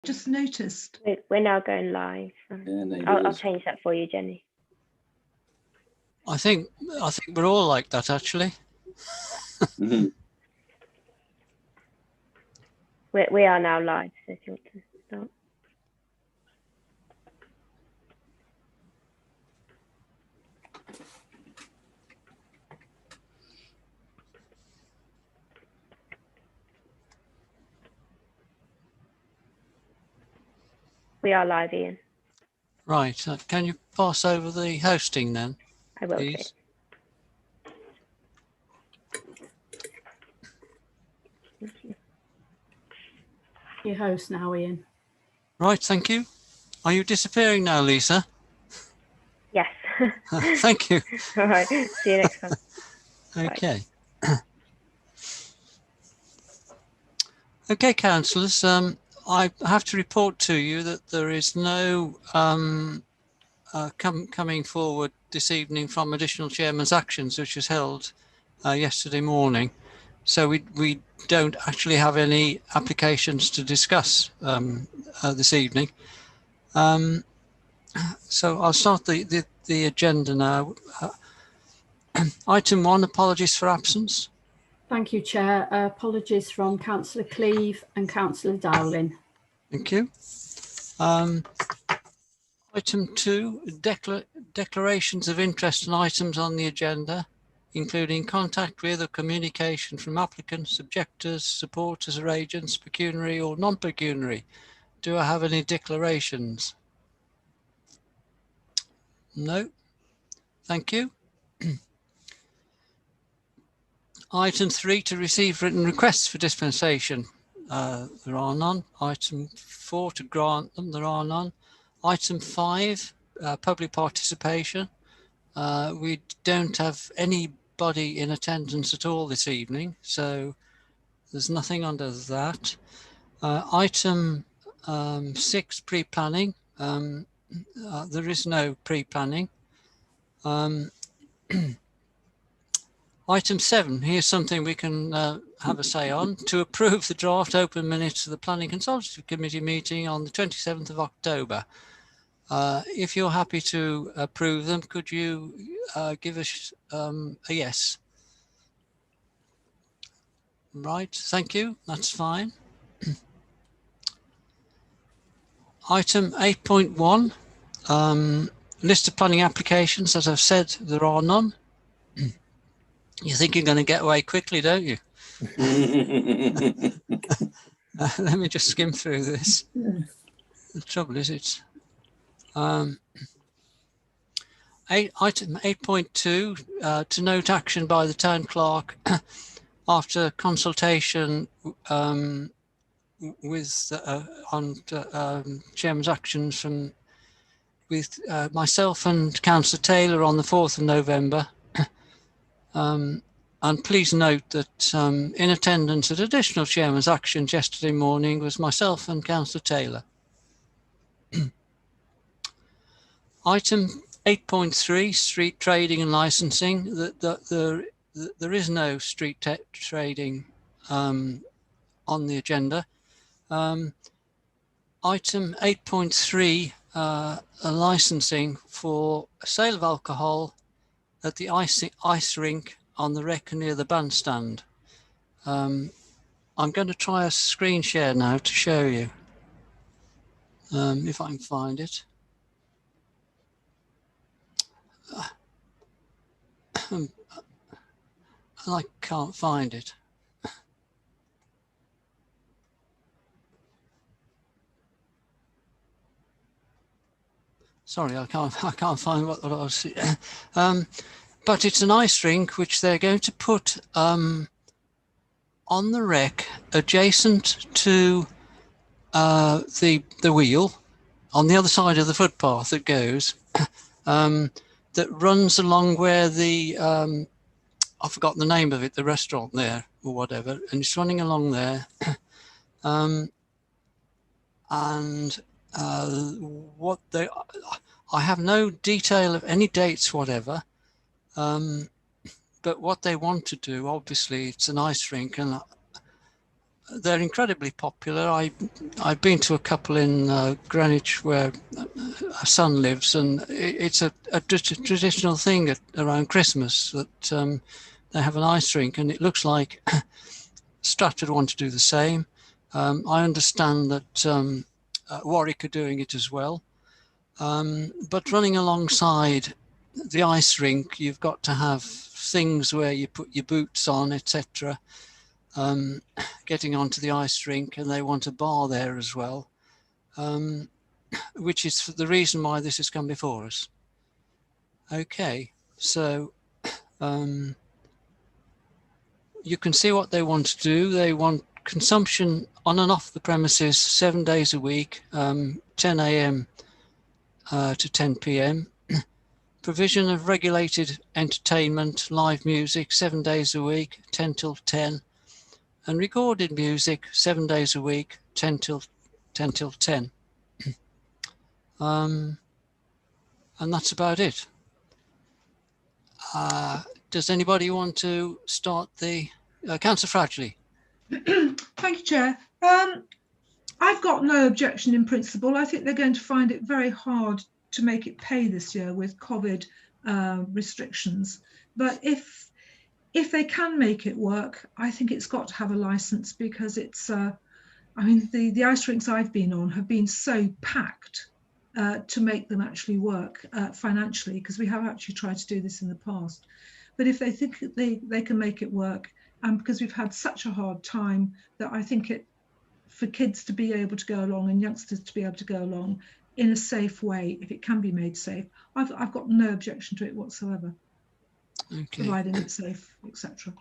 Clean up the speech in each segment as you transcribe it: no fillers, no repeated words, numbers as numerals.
Just noticed. We're now going live. I'll change that for you, Jenny. I think we're all like that, actually. We are now live, so if you want to start. We are live, Ian. Right. Can you pass over the hosting then? I will, please? Thank you. Your host now, Ian. Right, thank you. Are you disappearing now, Lisa? Yes. Thank you. All right. See you next time. Okay. Okay, councillors. I have to report to you that there is no coming forward this evening from additional chairman's actions, which was held yesterday morning. So we don't actually have any applications to discuss this evening. So I'll start the agenda now. Item 1, apologies for absence. Thank you, Chair. Apologies from Councillor Cleeve and Councillor Dowling. Thank you. Item 2, declarations of interest and items on the agenda, including contact with or communication from applicants, objectors, supporters or agents, pecuniary or non-pecuniary. Do I have any declarations? No. Thank you. Item 3, to receive written requests for dispensation. There are none. Item 4, to grant them. There are none. Item 5, public participation. We don't have anybody in attendance at all this evening, so there's nothing under that. Item 6, pre-planning. There is no pre-planning. Item 7, here's something we can have a say on. To approve the draft open minutes of the Planning Consultative Committee meeting on the 27th of October. If you're happy to approve them, could you give us a yes? Right, thank you, that's fine. Item 8.1, list of planning applications. As I've said, there are none. You think you're going to get away quickly, don't you? Let me just skim through this. The trouble is item 8.2, to note action by the town clerk after consultation with chairman's actions with myself and Councillor Taylor on the 4th of November. And please note that in attendance at additional chairman's actions yesterday morning was myself and Councillor Taylor. Item 8.3, street trading and licensing. There is no street trading on the agenda. Item 8.3, licensing for sale of alcohol at the ice rink on the wreck near the bandstand. I'm going to try a screen share now to show you, if I can find it. I can't find it. Sorry, I can't find what I was. But it's an ice rink which they're going to put on the wreck adjacent to the wheel on the other side of the footpath that goes that runs along where the I've forgotten the name of it, the restaurant there or whatever, and it's running along there. What they, I have no detail of any dates whatever, but what they want to do, obviously it's an ice rink, and they're incredibly popular. I've been to a couple in Greenwich where our son lives, and it's a traditional thing around Christmas that they have an ice rink, and it looks like Stratford want to do the same. I understand that Warwick are doing it as well. But running alongside the ice rink, you've got to have things where you put your boots on, etc. Getting onto the ice rink, and they want a bar there as well, which is the reason why this has come before us. Okay, so you can see what they want to do. They want consumption on and off the premises 7 days a week, 10 a.m. To 10 p.m. Provision of regulated entertainment, live music 7 days a week, 10 till 10. And recorded music 7 days a week, 10 till 10. And that's about it. Does anybody want to start the Councillor Fradgley? Thank you, Chair. I've got no objection in principle. I think they're going to find it very hard to make it pay this year with COVID restrictions. But if they can make it work, I think it's got to have a licence, because it's, I mean, the ice rinks I've been on have been so packed to make them actually work financially, because we have actually tried to do this in the past. But if they think they can make it work, and because we've had such a hard time, that I think for kids to be able to go along and youngsters to be able to go along in a safe way, if it can be made safe, I've got no objection to it whatsoever. Okay. Providing it's safe, etc.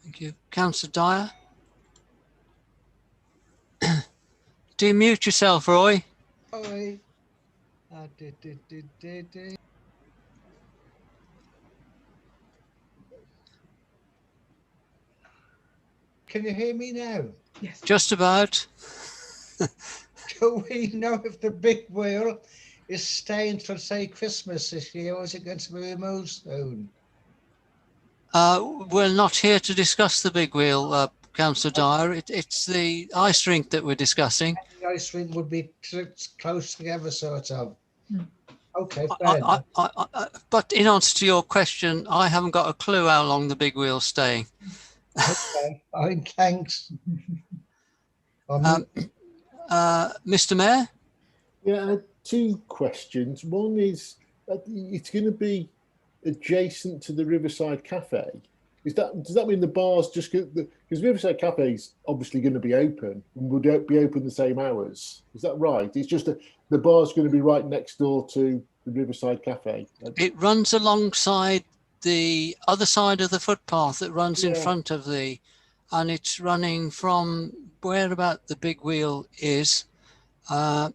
Thank you. Councillor Dyer? Do you mute yourself, Roy? Oi. Can you hear me now? Yes. Just about. Do we know if the big wheel is staying till, say, Christmas this year, or is it going to be removed soon? We're not here to discuss the big wheel, Councillor Dyer. It's the ice rink that we're discussing. The ice rink would be close together, sort of. Okay, but in answer to your question, I haven't got a clue how long the big wheel's staying. Okay, fine, thanks. Mr. Mayor? Yeah, I had two questions. One is, it's going to be adjacent to the Riverside Cafe. Does that mean the bar's just because Riverside Cafe is obviously going to be open and would be open the same hours? Is that right? It's just the bar's going to be right next door to the Riverside Cafe. It runs alongside the other side of the footpath that runs in front of and it's running from where about the big wheel is, and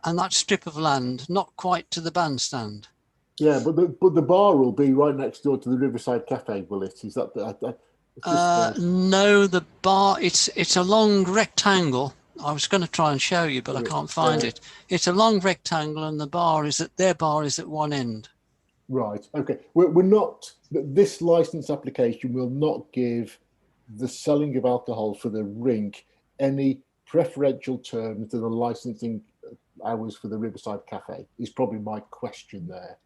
that strip of land, not quite to the bandstand. Yeah, but the bar will be right next door to the Riverside Cafe, will it? Is that no, the bar, it's a long rectangle. I was going to try and show you, but I can't find it. It's a long rectangle, and their bar is at one end. Right. Okay. We're not. This license application will not give the selling of alcohol for the rink any preferential terms to the licensing hours for the Riverside Cafe. Is probably my question there.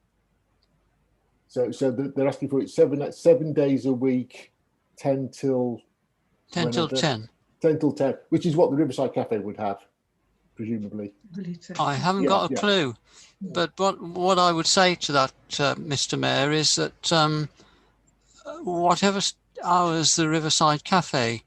So they're asking for it 7 days a week, 10 till 10 till 10. 10 till 10, which is what the Riverside Cafe would have, presumably. I haven't got a clue, but what I would say to that, Mr. Mayor, is that whatever hours the Riverside Cafe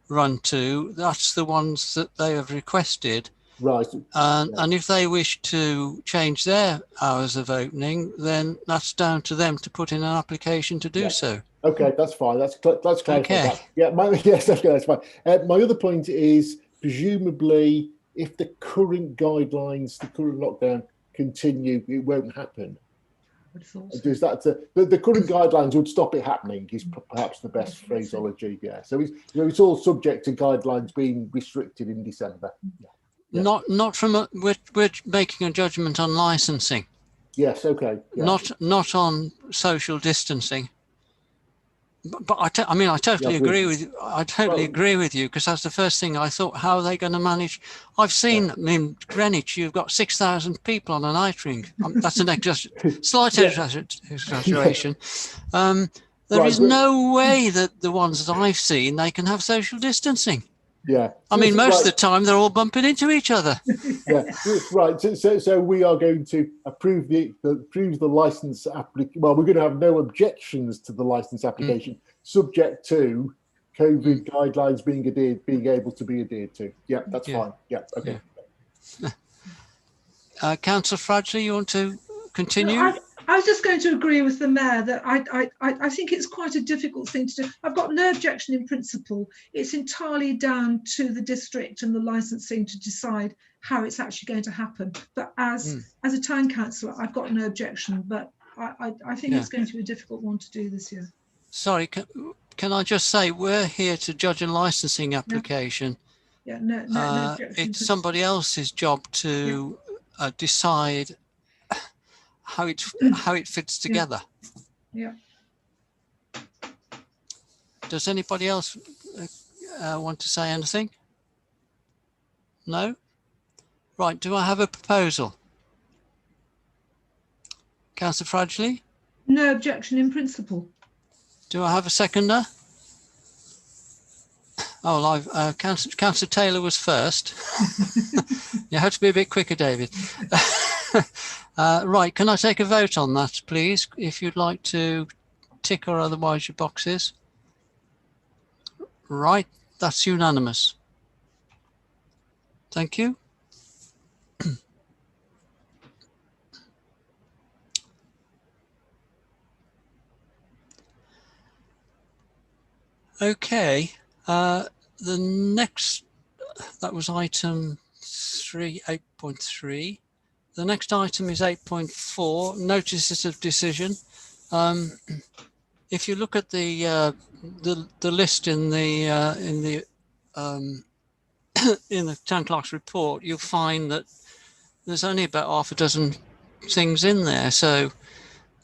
run to, that's the ones that they have requested. Right. And if they wish to change their hours of opening, then that's down to them to put in an application to do so. Okay, that's fine. That's clarified. Okay. Yeah, yes, that's fine. My other point is, presumably, if the current guidelines, the current lockdown continue, it won't happen. Does that the current guidelines would stop it happening? Is perhaps the best phraseology. Yeah. So it's all subject to guidelines being restricted in December. Yeah. Yeah. Not from we're making a judgment on licensing. Yes. Okay. Yeah. Not on social distancing. But I mean, I totally agree with you. I totally agree with you, because that's the first thing I thought. How are they going to manage? I've seen, I mean, Greenwich, you've got 6,000 people on a night ring. That's an slight exaggeration. There is no way that the ones that I've seen, they can have social distancing. Yeah. I mean, most of the time they're all bumping into each other. Yeah, right. So we are going to approve the license application. Well, we're going to have no objections to the license application, subject to COVID guidelines being able to be adhered to. Yeah, that's fine. Yeah, okay. Councillor Fradgley, you want to continue? No, I was just going to agree with the mayor that I think it's quite a difficult thing to do. I've got no objection in principle. It's entirely down to the district and the licensing to decide how it's actually going to happen. But as a town councillor, I've got no objection. But I think it's going to be a difficult one to do this year. Sorry, can I just say, we're here to judge a licensing application. Yeah, no objection. It's somebody else's job to decide how it fits together. Yeah. Does anybody else want to say anything? No? Right, do I have a proposal? Councillor Fradgley? No objection in principle. Do I have a seconder? Oh, Councillor Taylor was first. You have to be a bit quicker, David. Right, can I take a vote on that, please? If you'd like to tick or otherwise your boxes. Right, that's unanimous. Thank you. Okay, the next, that was item 8.3. The next item is 8.4, notices of decision. If you look at the list in the in the town clerk's report, you'll find that there's only about half a dozen things in there, so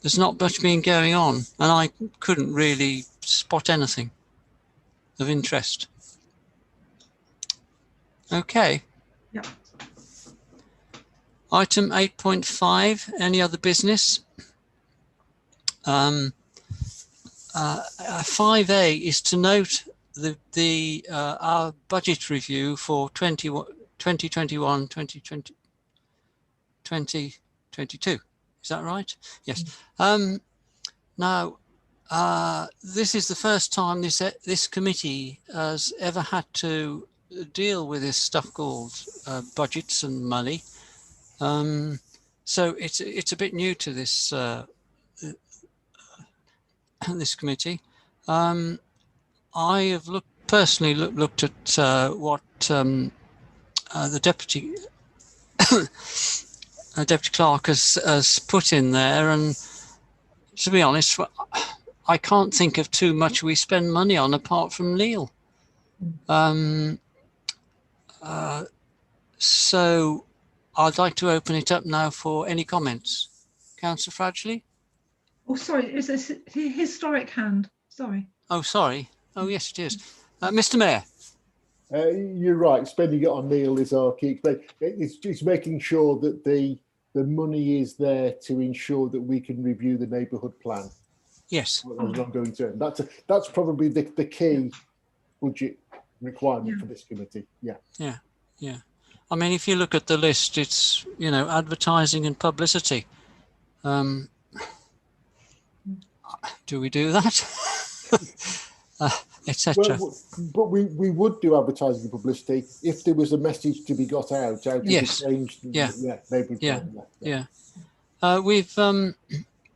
there's not much been going on, and I couldn't really spot anything of interest. Okay. Yeah. Item 8.5, any other business? 5A is to note our budget review for 2021, 2020, 2022. Is that right? Yes. Now, this is the first time this committee has ever had to deal with this stuff called budgets and money. So it's a bit new to this this committee. I have personally looked at what the deputy deputy clerk has put in there, and to be honest, I can't think of too much we spend money on apart from Neil. So I'd like to open it up now for any comments. Councillor Fradgley? Oh, sorry, it's a historic hand. Sorry. Oh, sorry. Oh, yes, it is. Mr. Mayor? You're right. Spending it on Neil is our key. It's making sure that the money is there to ensure that we can review the neighbourhood plan. Yes. As an ongoing term. That's probably the key budget requirement for this committee. Yeah. Yeah. Yeah. I mean, if you look at the list, it's, you know, advertising and publicity. Do we do that? Etc. Well, but we would do advertising and publicity if there was a message to be got out. Yes.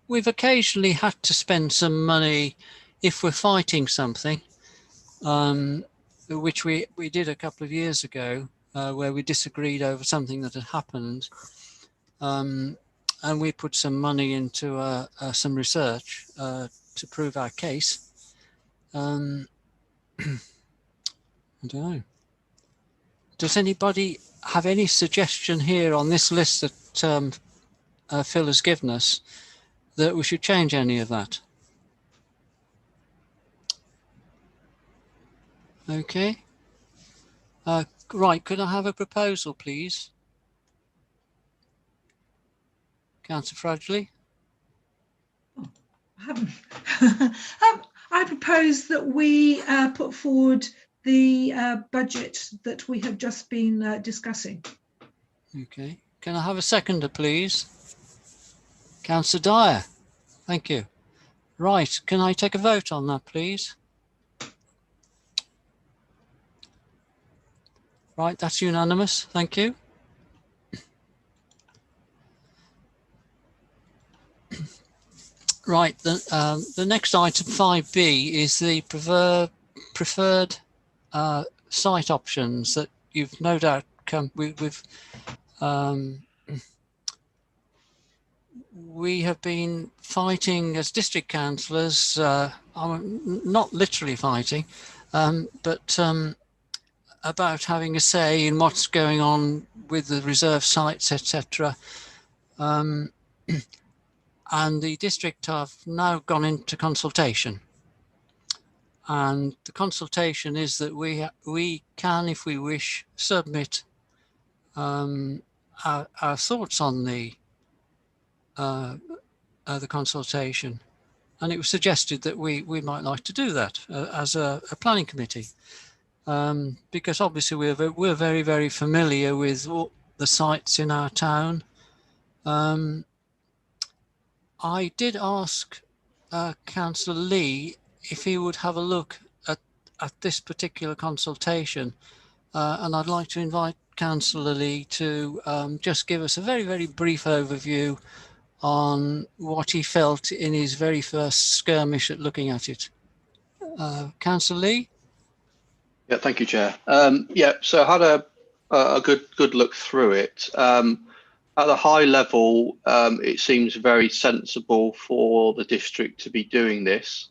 We've occasionally had to spend some money if we're fighting something, which we did a couple of years ago, where we disagreed over something that had happened, and we put some money into some research to prove our case. I don't know. Does anybody have any suggestion here on this list that Phil has given us that we should change any of that? Okay. Right, could I have a proposal, please? Councillor Fradgley? I haven't. I propose that we put forward the budget that we have just been discussing. Okay. Can I have a seconder, please? Councillor Dyer. Thank you. Right, can I take a vote on that, please? Right, that's unanimous. Thank you. Right, the next item 5B is the preferred site options that you've no doubt come with. We have been fighting as district councillors, not literally fighting, but about having a say in what's going on with the reserve sites, etc. And the district have now gone into consultation. And the consultation is that we can, if we wish, submit our thoughts on the consultation. And it was suggested that we might like to do that as a planning committee, because obviously we're very, very familiar with all the sites in our town. I did ask Councillor Lee if he would have a look at this particular consultation, and I'd like to invite Councillor Lee to just give us a very, very brief overview on what he felt in his very first skirmish at looking at it. Councillor Lee? Yeah, thank you, Chair. Yeah, so I had a good look through it. At a high level, it seems very sensible for the district to be doing this.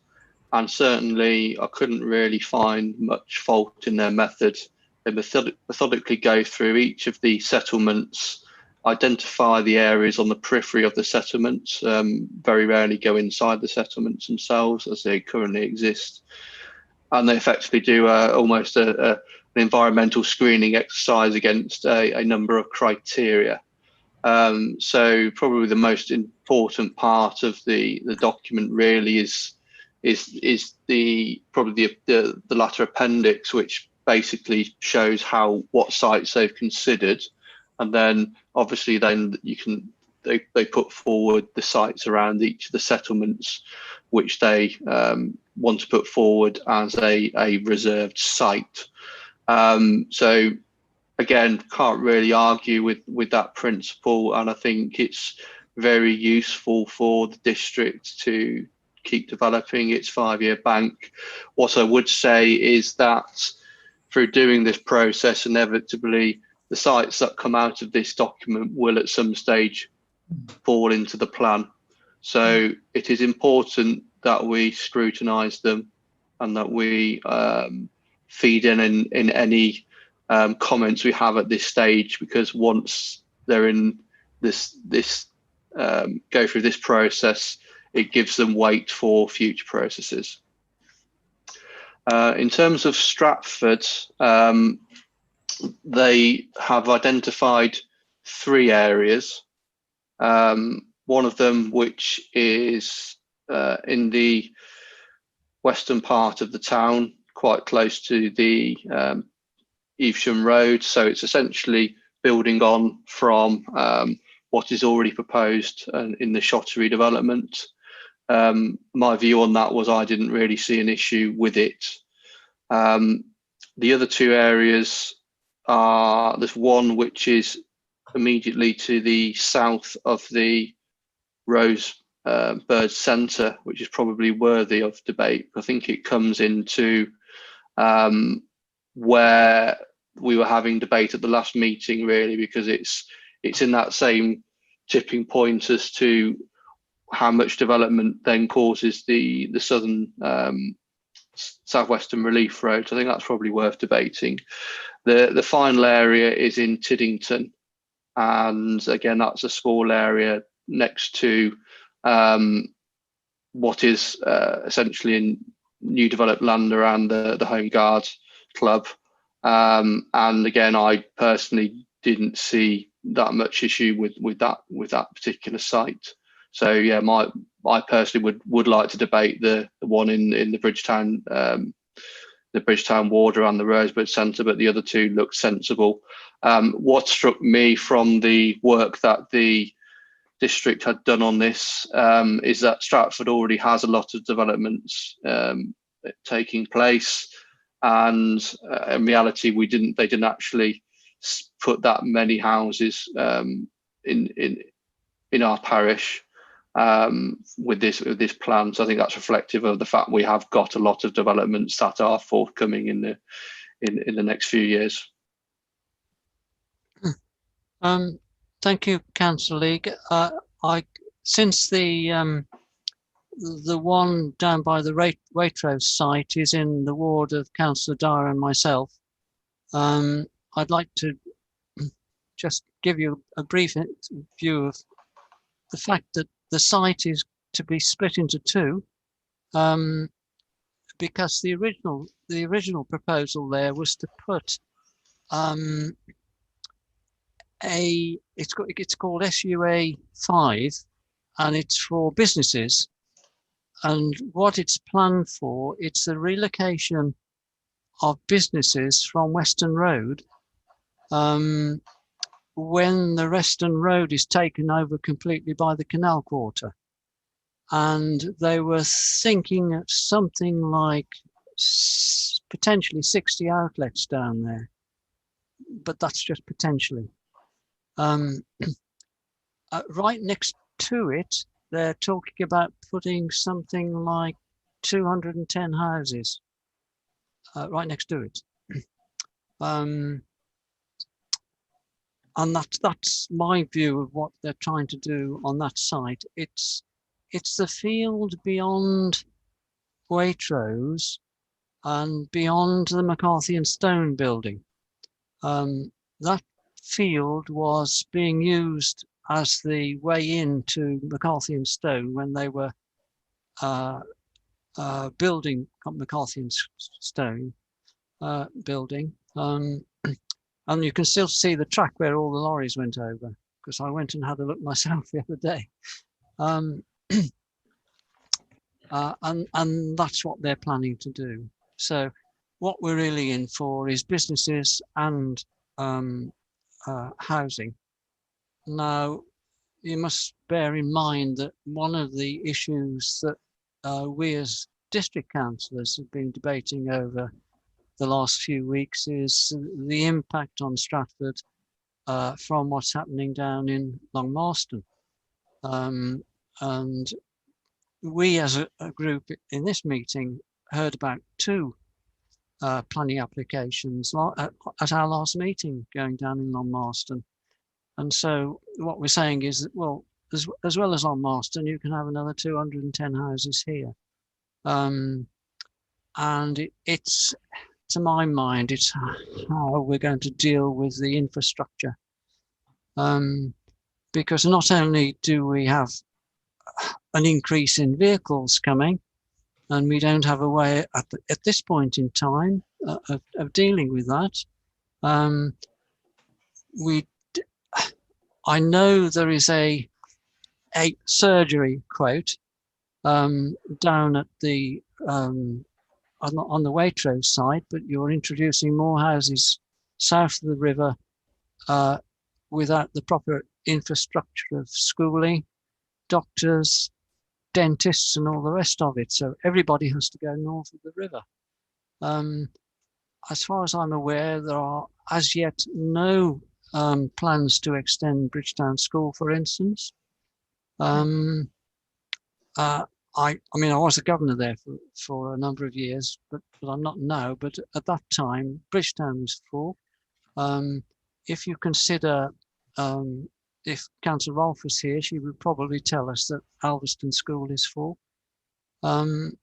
And certainly I couldn't really find much fault in their method. They methodically go through each of the settlements, identify the areas on the periphery of the settlements, very rarely go inside the settlements themselves as they currently exist. And they effectively do almost an environmental screening exercise against a number of criteria. So probably the most important part of the document really is probably the latter appendix, which basically shows what sites they've considered, and then obviously then they put forward the sites around each of the settlements which they want to put forward as a reserved site. So again, can't really argue with that principle, and I think it's very useful for the district to keep developing its 5-year bank. What I would say is that through doing this process, inevitably the sites that come out of this document will at some stage fall into the plan. So it is important that we scrutinise them and that we feed in any comments we have at this stage, because once they're in this go through this process, it gives them weight for future processes. In terms of Stratford, they have identified 3 areas. One of them, which is in the western part of the town, quite close to the Evesham Road. So it's essentially building on from what is already proposed in the Shottery development. My view on that was I didn't really see an issue with it. The other 2 areas are, there's one which is immediately to the south of the Bird Centre, which is probably worthy of debate. I think it comes into where we were having debate at the last meeting, really, because it's in that same tipping point as to how much development then causes the southern southwestern relief road. So I think that's probably worth debating. The final area is in Tiddington, and again that's a small area next to what is essentially in new developed land around the Home Guard club. And again, I personally didn't see that much issue with that particular site. So yeah, I personally would like to debate the one in the Bridgetown ward around the Rosebud Centre, but the other two look sensible. What struck me from the work that the district had done on this is that Stratford already has a lot of developments taking place, and in reality, they didn't actually put that many houses in our parish with this plan. So I think that's reflective of the fact we have got a lot of developments that are forthcoming in the next few years. Thank you, Councillor League. Since the one down by the Waitrose site is in the ward of Councillor Dyer and myself, I'd like to just give you a brief view of the fact that the site is to be split into two, because the original proposal there was to put it's called SUA 5, and it's for businesses. And what it's planned for, it's the relocation of businesses from Western Road when the Western Road is taken over completely by the Canal Quarter. And they were thinking of something like potentially 60 outlets down there, but that's just potentially. Right next to it, they're talking about putting something like 210 houses right next to it. And that's my view of what they're trying to do on that site. It's the field beyond Waitrose and beyond the McCarthy and Stone building. That field was being used as the way into McCarthy and Stone when they were building McCarthy and Stone building. And you can still see the track where all the lorries went over, because I went and had a look myself the other day. And that's what they're planning to do. So what we're really in for is businesses and housing. Now, you must bear in mind that one of the issues that we as district councillors have been debating over the last few weeks is the impact on Stratford from what's happening down in Long Marston. And we as a group in this meeting heard about two planning applications at our last meeting going down in Long Marston. And so what we're saying is that, well, as well as Long Marston, you can have another 210 houses here. And it's, to my mind, it's how we're going to deal with the infrastructure. Because not only do we have an increase in vehicles coming, and we don't have a way at this point in time of dealing with that. I know there is a surgery quote down at the on the Waitrose side, but you're introducing more houses south of the river without the proper infrastructure of schooling, doctors, dentists, and all the rest of it. So everybody has to go north of the river. As far as I'm aware, there are as yet no plans to extend Bridgetown School, for instance. I mean, I was a governor there for a number of years, but I'm not now. But at that time, Bridgetown was full. If you consider, if Councillor Rolfe was here, she would probably tell us that Alveston School is full. And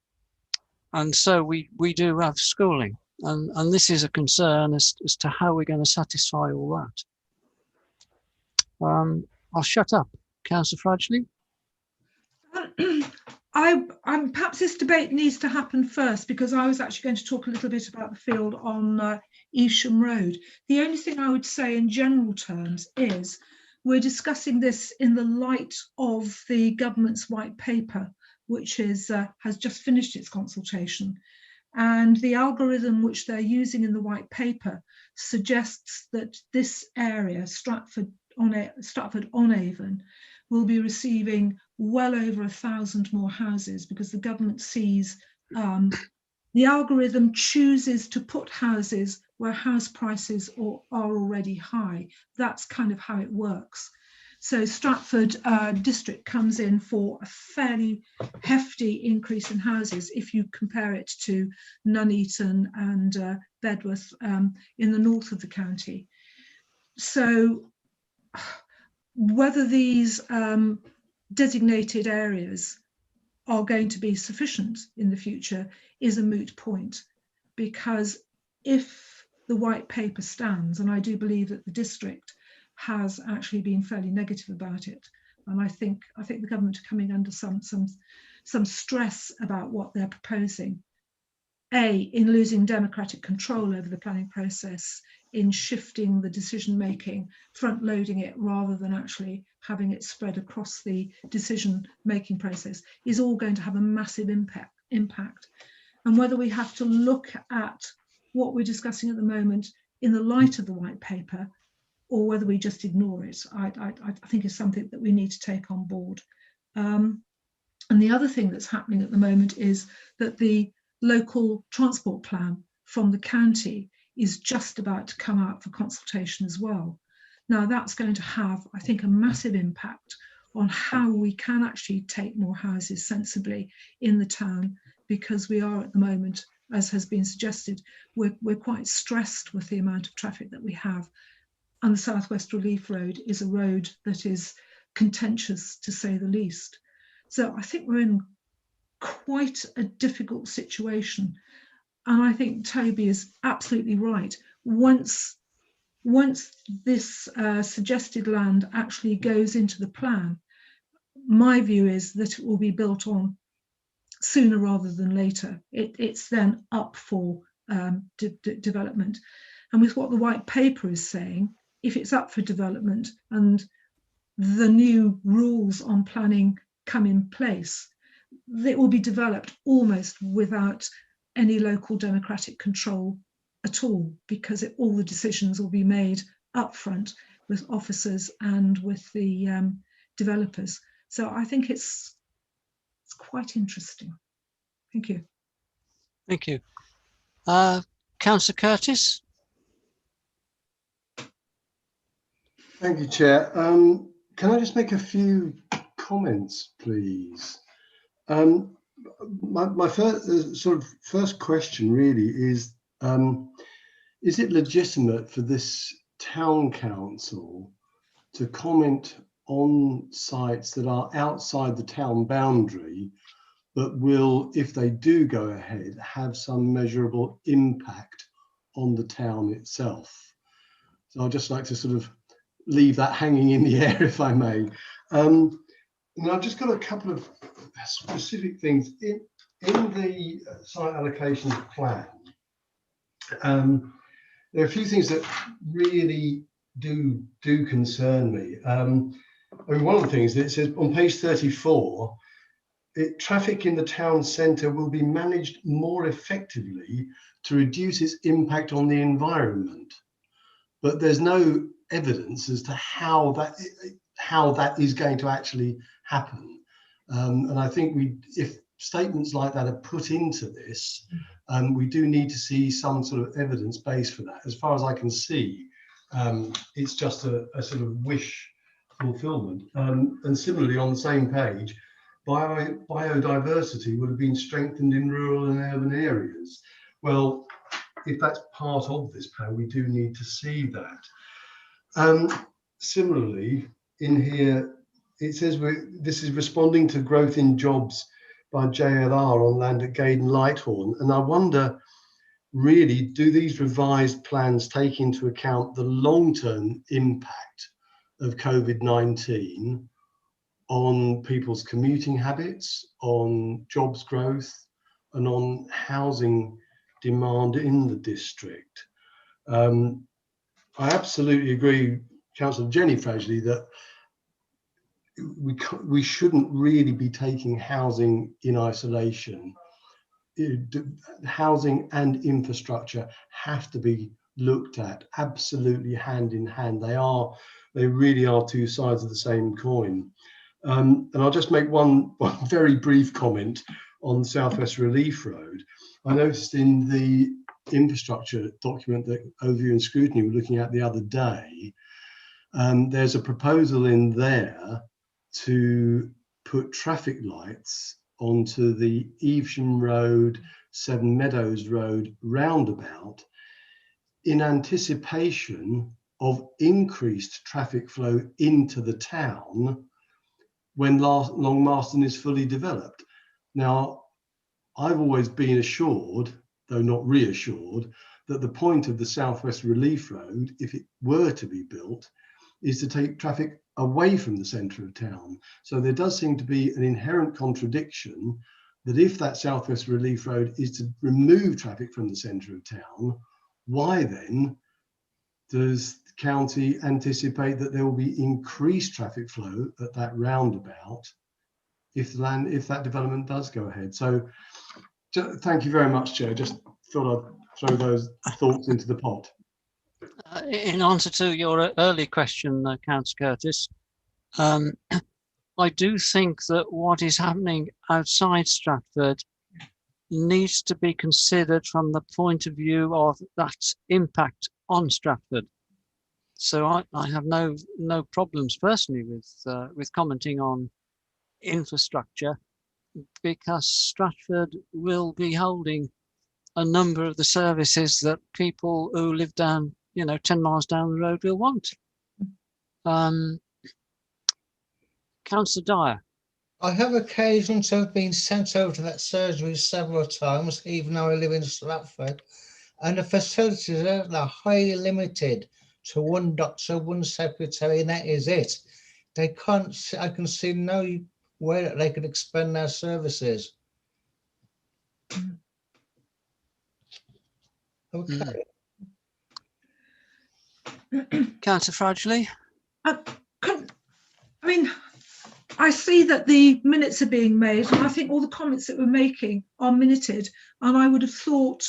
so we do have schooling. And this is a concern as to how we're going to satisfy all that. I'll shut up. Councillor Fradgley? perhaps this debate needs to happen first, because I was actually going to talk a little bit about the field on Evesham Road. The only thing I would say in general terms is we're discussing this in the light of the government's white paper, which is has just finished its consultation. And the algorithm which they're using in the white paper suggests that this area, Stratford-upon-Avon, will be receiving well over 1,000 more houses, because the government sees the algorithm chooses to put houses where house prices are already high. That's kind of how it works. So Stratford district comes in for a fairly hefty increase in houses if you compare it to Nuneaton and Bedworth in the north of the county. So whether these designated areas are going to be sufficient in the future is a moot point, because if the white paper stands, and I do believe that the district has actually been fairly negative about it, and I think the government are coming under some stress about what they're proposing. In losing democratic control over the planning process, in shifting the decision making, front loading it rather than actually having it spread across the decision making process, is all going to have a massive impact. And whether we have to look at what we're discussing at the moment in the light of the white paper, or whether we just ignore it, I think is something that we need to take on board. And the other thing that's happening at the moment is that the local transport plan from the county is just about to come out for consultation as well. Now that's going to have, I think, a massive impact on how we can actually take more houses sensibly in the town, because we are at the moment, as has been suggested, we're quite stressed with the amount of traffic that we have. And the South West Relief Road is a road that is contentious, to say the least. So I think we're in quite a difficult situation. And I think Toby is absolutely right. Once this suggested land actually goes into the plan, my view is that it will be built on sooner rather than later. It's then up for development. And with what the white paper is saying, if it's up for development and the new rules on planning come in place, it will be developed almost without any local democratic control at all, because all the decisions will be made up front with officers and with the developers. So I think it's quite interesting. Thank you. Thank you. Councillor Curtis. Thank you, Chair. Can I just make a few comments, please? My first question really is it legitimate for this town council to comment on sites that are outside the town boundary, but will, if they do go ahead, have some measurable impact on the town itself? So I'd just like to sort of leave that hanging in the air, if I may. And I've just got a couple of specific things in the site allocation plan. There are a few things that really do concern me. I mean, one of the things that it says on page 34, traffic in the town centre will be managed more effectively to reduce its impact on the environment. But there's no evidence as to how that is going to actually happen. And I think if statements like that are put into this, we do need to see some sort of evidence base for that. As far as I can see, it's just a sort of wish fulfillment. And similarly, on the same page, biodiversity would have been strengthened in rural and urban areas. Well, if that's part of this plan, we do need to see that. Similarly, in here, it says this is responding to growth in jobs by JLR on land at Gaydon Lighthorn. And I wonder, really, do these revised plans take into account the long-term impact of COVID-19, on people's commuting habits, on jobs growth, and on housing demand in the district. I absolutely agree, Councillor Jenny Frasley, that we shouldn't really be taking housing in isolation. Housing and infrastructure have to be looked at absolutely hand in hand. They really are two sides of the same coin. And I'll just make one very brief comment on South West Relief Road. I noticed in the infrastructure document that Overview and Scrutiny were looking at the other day, there's a proposal in there to put traffic lights onto the Evesham Road, Seven Meadows Road roundabout in anticipation of increased traffic flow into the town when Long Marston is fully developed. Now, I've always been assured, though not reassured, that the point of the South West Relief Road, if it were to be built, is to take traffic away from the centre of town. So there does seem to be an inherent contradiction that if that South West Relief Road is to remove traffic from the centre of town, why then does the county anticipate that there will be increased traffic flow at that roundabout if that development does go ahead? So thank you very much, Chair. Just thought I'd throw those thoughts into the pot. In answer to your earlier question, Councillor Curtis, I do think that what is happening outside Stratford needs to be considered from the point of view of that impact on Stratford. So I have no problems personally with commenting on infrastructure, because Stratford will be holding a number of the services that people who live down, 10 miles down the road will want. Councillor Dyer. I have occasion to have been sent over to that surgery several times, even though I live in Stratford, and the facilities are highly limited to one doctor, one secretary, and that is it. I can see no way that they could expand their services. Okay. Councillor Fragley. I see that the minutes are being made, and I think all the comments that we're making are minuted, and I would have thought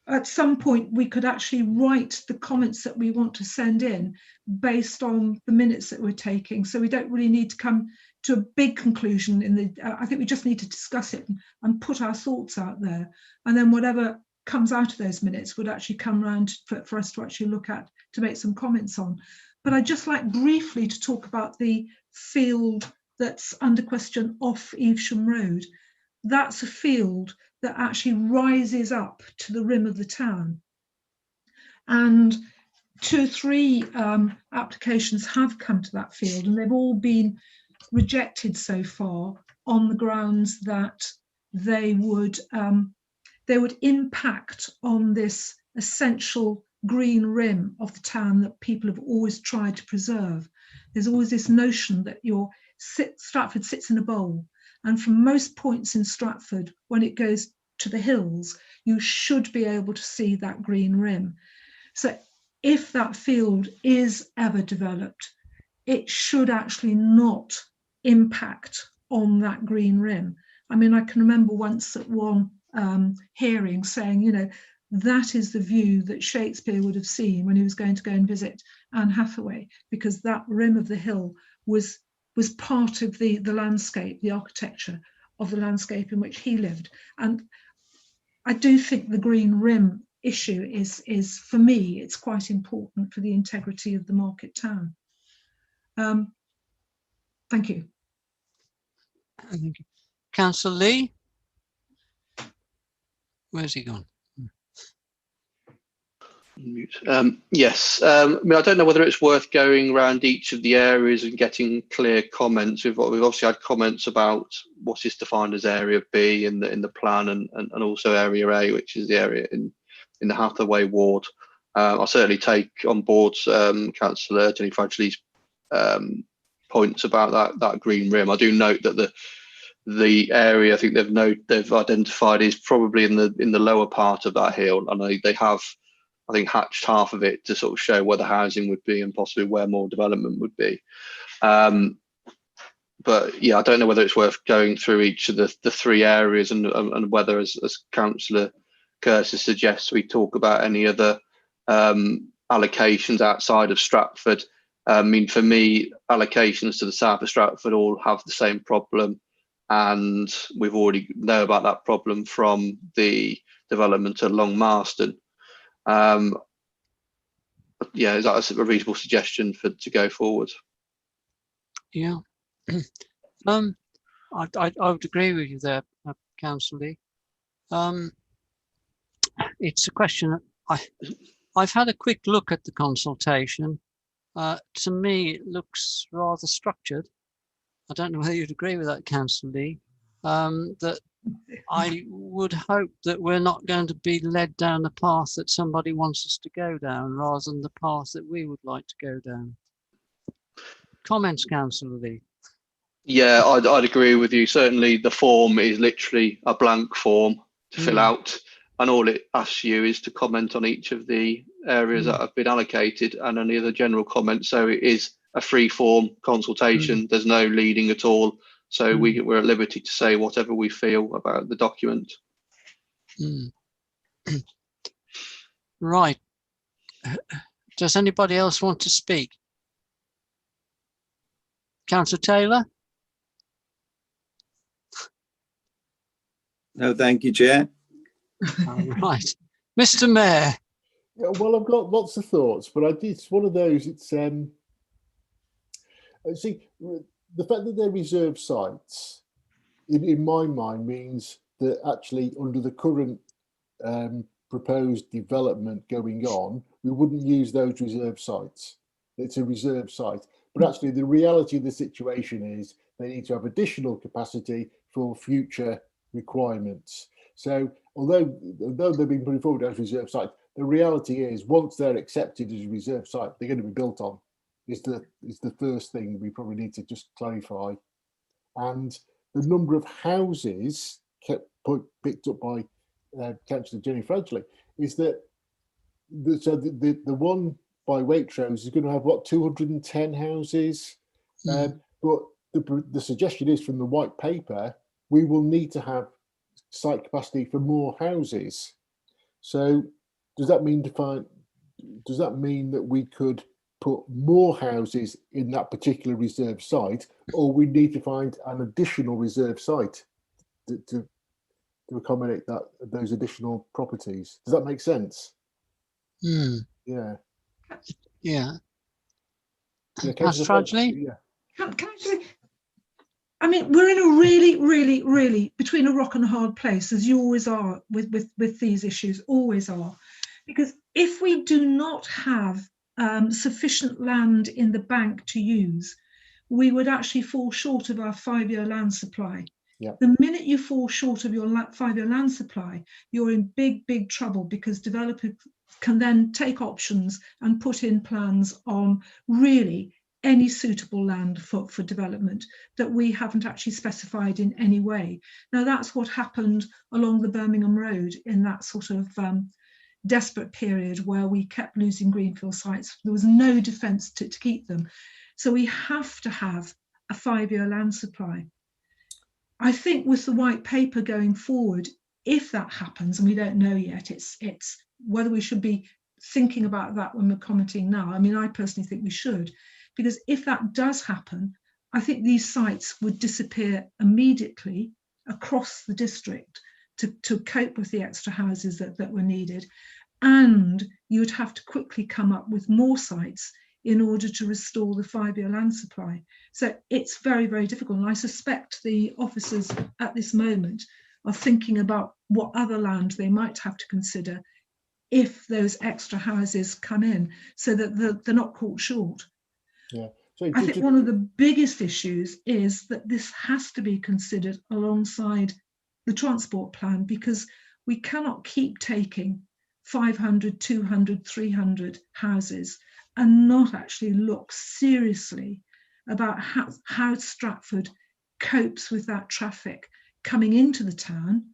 at some point we could actually write the comments that we want to send in based on the minutes that we're taking, so we don't really need to come to a big conclusion. I think we just need to discuss it and put our thoughts out there, and then whatever comes out of those minutes would actually come round for us to actually look at, to make some comments on. But I'd just like briefly to talk about the field that's under question off Evesham Road. That's a field that actually rises up to the rim of the town. And 2 or 3 applications have come to that field, and they've all been rejected so far on the grounds that they would impact on this essential green rim of the town that people have always tried to preserve. There's always this notion that Stratford sits in a bowl, and from most points in Stratford, when it goes to the hills, you should be able to see that green rim. So if that field is ever developed, it should actually not impact on that green rim. I mean, I can remember once at one hearing saying, that is the view that Shakespeare would have seen when he was going to go and visit Anne Hathaway, because that rim of the hill was part of the landscape, the architecture of the landscape in which he lived. And I do think the green rim issue is for me, it's quite important for the integrity of the market town. Thank you. Thank you. Councillor Lee. Where's he gone? Yes, I don't know whether it's worth going around each of the areas and getting clear comments. We've obviously had comments about what is defined as Area B in the plan, and also Area A, which is the area in the Hathaway ward. I'll certainly take on board Councillor Jenny Fragley's points about that green rim. I do note that the area I think they've identified is probably in the lower part of that hill, and they have, I think, hatched half of it to sort of show where the housing would be and possibly where more development would be. But yeah, I don't know whether it's worth going through each of the three areas and whether, as Councillor Curtis suggests, we talk about any other allocations outside of Stratford. I mean, for me, allocations to the south of Stratford all have the same problem, and we've already know about that problem from the development at Long Marston. Yeah, is that a reasonable suggestion to go forward? Yeah. I would agree with you there, Councillor Lee. It's a question. I've had a quick look at the consultation. To me, it looks rather structured. I don't know whether you'd agree with that, Councillor Lee. That I would hope that we're not going to be led down the path that somebody wants us to go down, rather than the path that we would like to go down. Comments, Councillor Lee? Yeah, I'd agree with you. Certainly, the form is literally a blank form to fill out, and all it asks you is to comment on each of the areas that have been allocated and any other general comments. So it is a free form consultation. There's no leading at all. So we're at liberty to say whatever we feel about the document. Right. Does anybody else want to speak? Councillor Taylor? No, thank you, Chair. Right. Mr. Mayor. Yeah, well, I've got lots of thoughts, but it's one of those. It's see, the fact that they're reserved sites, in my mind, means that actually under the current proposed development going on, we wouldn't use those reserved sites. It's a reserved site, but actually the reality of the situation is they need to have additional capacity for future requirements. So although they've been putting forward as reserve sites, the reality is once they're accepted as a reserve site, they're going to be built on. Is the first thing we probably need to just clarify. And the number of houses picked up by Councillor Jenny Fradgley is that the one by Waitrose is going to have what, 210 houses, but the suggestion is from the white paper we will need to have site capacity for more houses. So does that mean that we could put more houses in that particular reserve site, or we need to find an additional reserve site to accommodate those additional properties? Does that make sense? Yeah. That's Fradgley? Can I say, I mean, we're in a really between a rock and a hard place, as you always are with these issues, always are. Because if we do not have sufficient land in the bank to use, we would actually fall short of our 5-year land supply. Yep. The minute you fall short of your 5-year land supply, you're in big trouble, because developers can then take options and put in plans on really any suitable land for development that we haven't actually specified in any way. Now, that's what happened along the Birmingham Road in that sort of desperate period where we kept losing greenfield sites. There was no defence to keep them. So we have to have a 5-year land supply. I think with the white paper going forward, if that happens, and we don't know yet, it's whether we should be thinking about that when we're commenting now. I mean, I personally think we should, because if that does happen, I think these sites would disappear immediately across the district to cope with the extra houses that were needed. And you would have to quickly come up with more sites in order to restore the 5-year land supply. So it's very difficult. And I suspect the officers at this moment are thinking about what other land they might have to consider if those extra houses come in, so that they're not caught short. Yeah. I think one of the biggest issues is that this has to be considered alongside the transport plan, because we cannot keep taking 500, 200, 300 houses and not actually look seriously about how Stratford copes with that traffic coming into the town.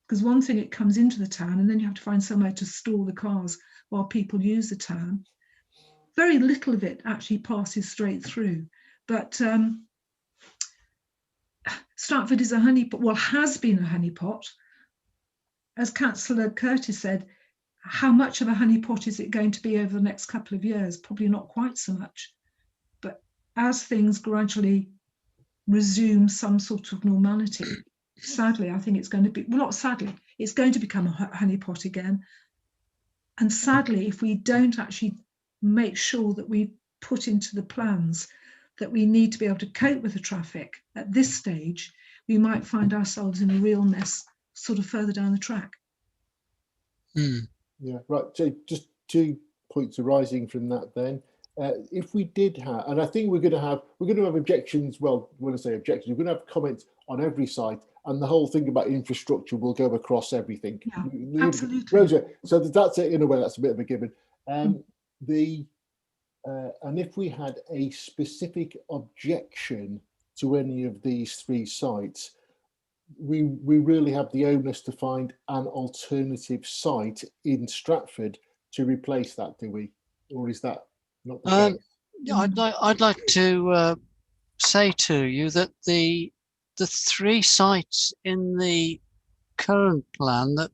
Because one thing, it comes into the town and then you have to find somewhere to store the cars while people use the town. Very little of it actually passes straight through. But Stratford is a honeypot, well, has been a honeypot. As Councillor Curtis said, how much of a honeypot is it going to be over the next couple of years? Probably not quite so much. But as things gradually resume some sort of normality, sadly, I think it's going to be, well, not sadly, it's going to become a honeypot again. And sadly, if we don't actually make sure that we put into the plans that we need to be able to cope with the traffic at this stage, we might find ourselves in a real mess sort of further down the track. Yeah, right. So just 2 points arising from that then. If we did have, and I think we're going to have objections. Well, when I say objections, we're going to have comments on every site, and the whole thing about infrastructure will go across everything. Yeah, absolutely. So that's it, in a way, that's a bit of a given. And if we had a specific objection to any of these 3 sites, we really have the onus to find an alternative site in Stratford to replace that, do we? Or is that not the case? I'd like to say to you that the 3 sites in the current plan that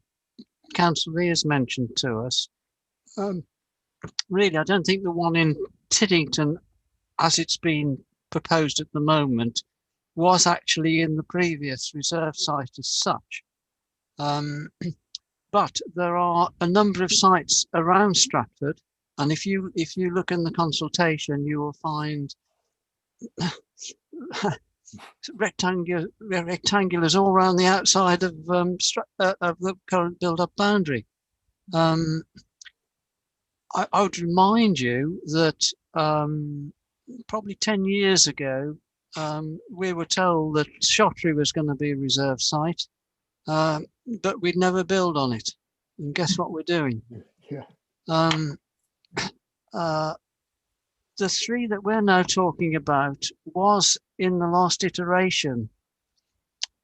Councillor Lee has mentioned to us, really, I don't think the one in Tiddington, as it's been proposed at the moment, was actually in the previous reserve site as such. But there are a number of sites around Stratford, and if you look in the consultation, you will find rectangulars all around the outside of the current build-up boundary. I would remind you that probably 10 years ago, we were told that Shottery was going to be a reserve site, but we'd never build on it. And guess what we're doing? Yeah. The 3 that we're now talking about was in the last iteration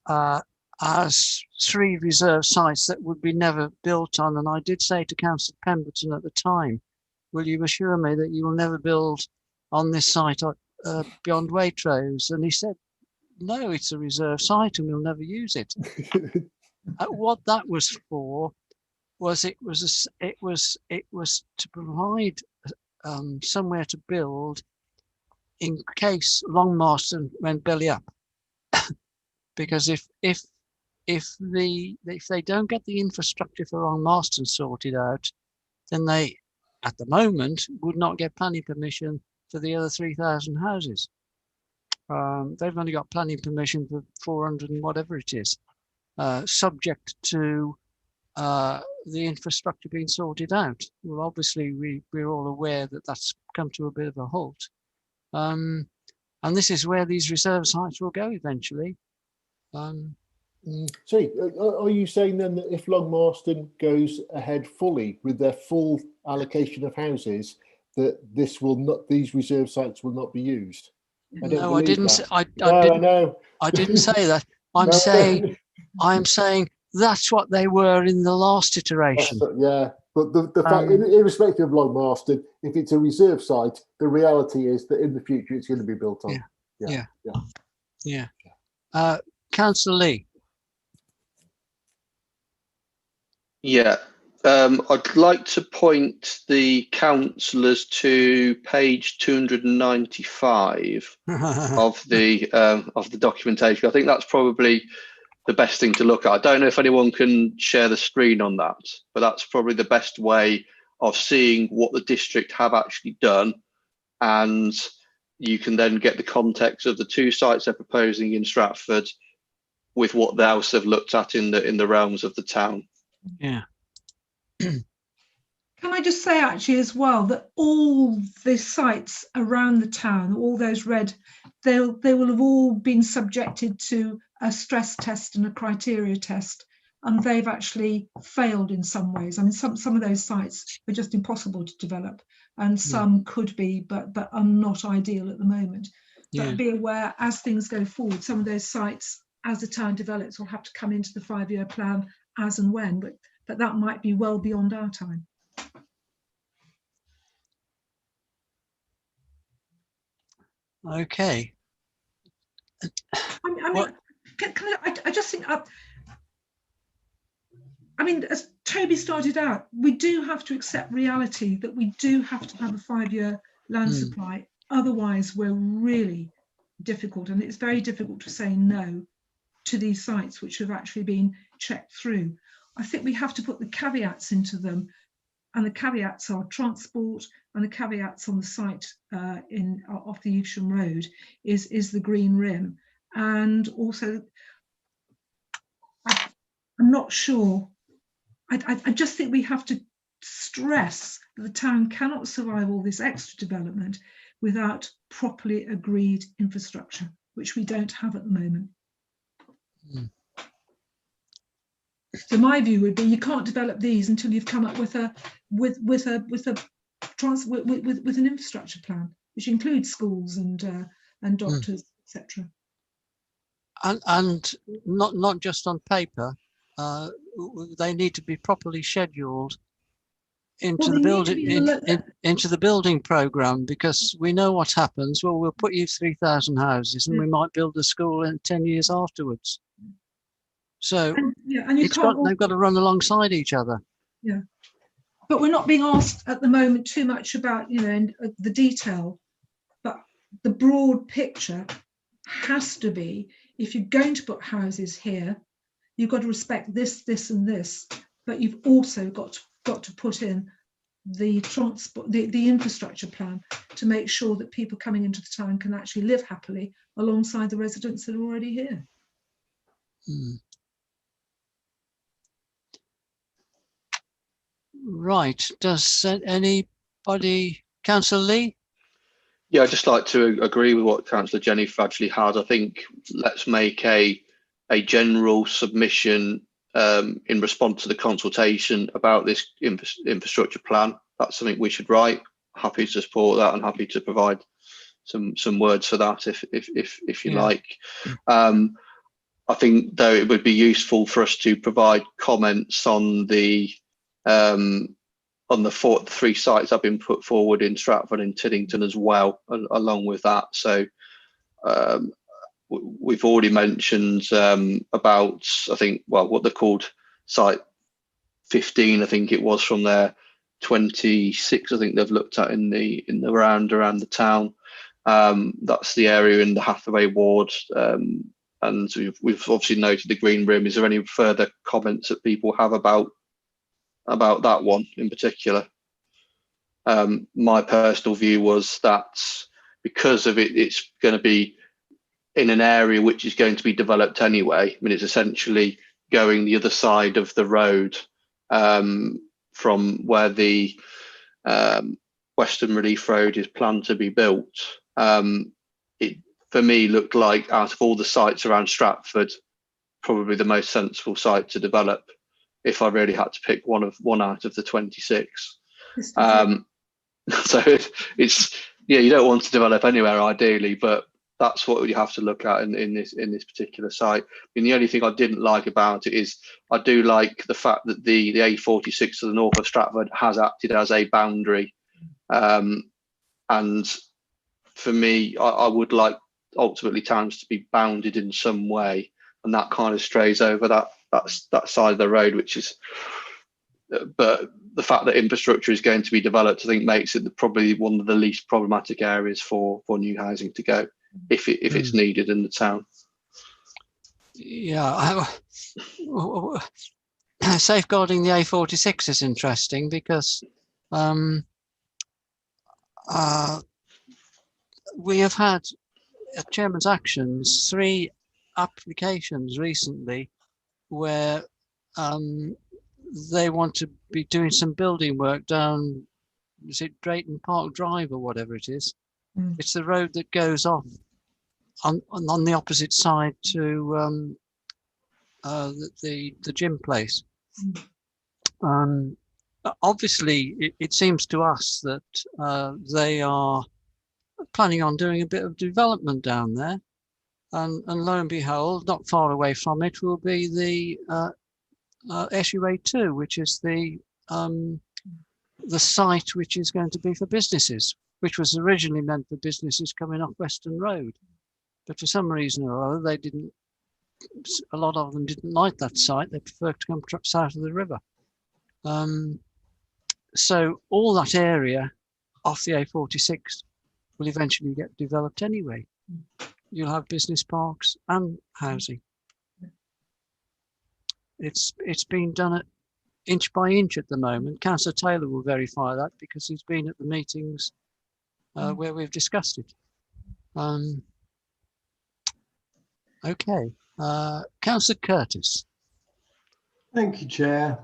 as 3 reserve sites that would be never built on. And I did say to Councillor Pemberton at the time, will you assure me that you will never build on this site beyond Waitrose? And he said, no, it's a reserve site and we'll never use it. What that was for was it was to provide somewhere to build in case Long Marston went belly up. Because if they don't get the infrastructure for Long Marston sorted out, then they, at the moment, would not get planning permission for the other 3,000 houses. They've only got planning permission for 400 and whatever it is, subject to the infrastructure being sorted out. Well, obviously, we're all aware that that's come to a bit of a halt. And this is where these reserve sites will go eventually. So, are you saying then that if Long Marston goes ahead fully with their full allocation of houses, that these reserve sites will not be used? No, I didn't. I didn't say that. I'm saying that's what they were in the last iteration. Yeah, but the fact, irrespective of Long Marston, if it's a reserve site, the reality is that in the future it's going to be built on. Yeah. Councillor Lee. Yeah, I'd like to point the councillors to page 295 of the documentation. I think that's probably the best thing to look at. I don't know if anyone can share the screen on that, but that's probably the best way of seeing what the district have actually done, and you can then get the context of the 2 sites they're proposing in Stratford with what else they've looked at in the realms of the town. Yeah. Can I just say actually as well that all the sites around the town, all those red, they will have all been subjected to a stress test and a criteria test, and they've actually failed in some ways. I mean, some of those sites are just impossible to develop, and some could be, but are not ideal at the moment. But be aware, as things go forward, some of those sites, as the town develops, will have to come into the 5-year plan as and when, but that might be well beyond our time. Okay. I just think, I mean, as Toby started out, we do have to accept reality that we do have to have a 5-year land supply. Otherwise, we're really difficult, and it's very difficult to say no to these sites which have actually been checked through. I think we have to put the caveats into them, and the caveats are transport, and the caveats on the site off the Evesham Road is the green rim. And also, I'm not sure. I just think we have to stress that the town cannot survive all this extra development without properly agreed infrastructure, which we don't have at the moment. So my view would be you can't develop these until you've come up with an infrastructure plan, which includes schools and doctors, etc. And not just on paper. They need to be properly scheduled into the building into the building program, because we know what happens. Well, we'll put you 3,000 houses, and we might build a school in 10 years afterwards. So they've got to run alongside each other. Yeah, but we're not being asked at the moment too much about the detail, but the broad picture has to be, if you're going to put houses here, you've got to respect this, this, and this, but you've also got to put in the transport, the infrastructure plan to make sure that people coming into the town can actually live happily alongside the residents that are already here. Right. Does anybody, Councillor Lee? Yeah, I'd just like to agree with what Councillor Jenny Fradgley had. I think let's make a general submission in response to the consultation about this infrastructure plan. That's something we should write. Happy to support that and happy to provide some words for that if you like. I think though it would be useful for us to provide comments on the 3 sites that have been put forward in Stratford and Tiddington as well, along with that. So we've already mentioned about, I think, well, what they're called site 15, I think it was, from their 26, I think they've looked at in the round around the town. That's the area in the Hathaway ward, and we've obviously noted the green rim. Is there any further comments that people have about that one in particular? My personal view was that because of it, it's going to be in an area which is going to be developed anyway. I mean, it's essentially going the other side of the road from where the Western Relief Road is planned to be built. It, for me, looked like, out of all the sites around Stratford, probably the most sensible site to develop, if I really had to pick one out of the 26. So it's you don't want to develop anywhere ideally, but that's what you have to look at in this particular site. I mean, the only thing I didn't like about it is I do like the fact that the A46 to the north of Stratford has acted as a boundary, and for me, I would like ultimately towns to be bounded in some way, and that kind of strays over that side of the road, which is. But the fact that infrastructure is going to be developed, I think, makes it probably one of the least problematic areas for new housing to go, if it's needed in the town. Yeah, safeguarding the A46 is interesting because we have had Chairman's Actions 3 applications recently where they want to be doing some building work down, is it Drayton Park Drive or whatever it is? It's the road that goes off on the opposite side to the gym place. Obviously, it seems to us that they are planning on doing a bit of development down there. And lo and behold, not far away from it will be the SUA2, which is the site which is going to be for businesses, which was originally meant for businesses coming off Western Road. But for some reason or other, a lot of them didn't like that site. They preferred to come south of the river. So all that area off the A46 will eventually get developed anyway. You'll have business parks and housing. It's being done inch by inch at the moment. Councillor Taylor will verify that because he's been at the meetings where we've discussed it. Okay, Councillor Curtis. Thank you, Chair.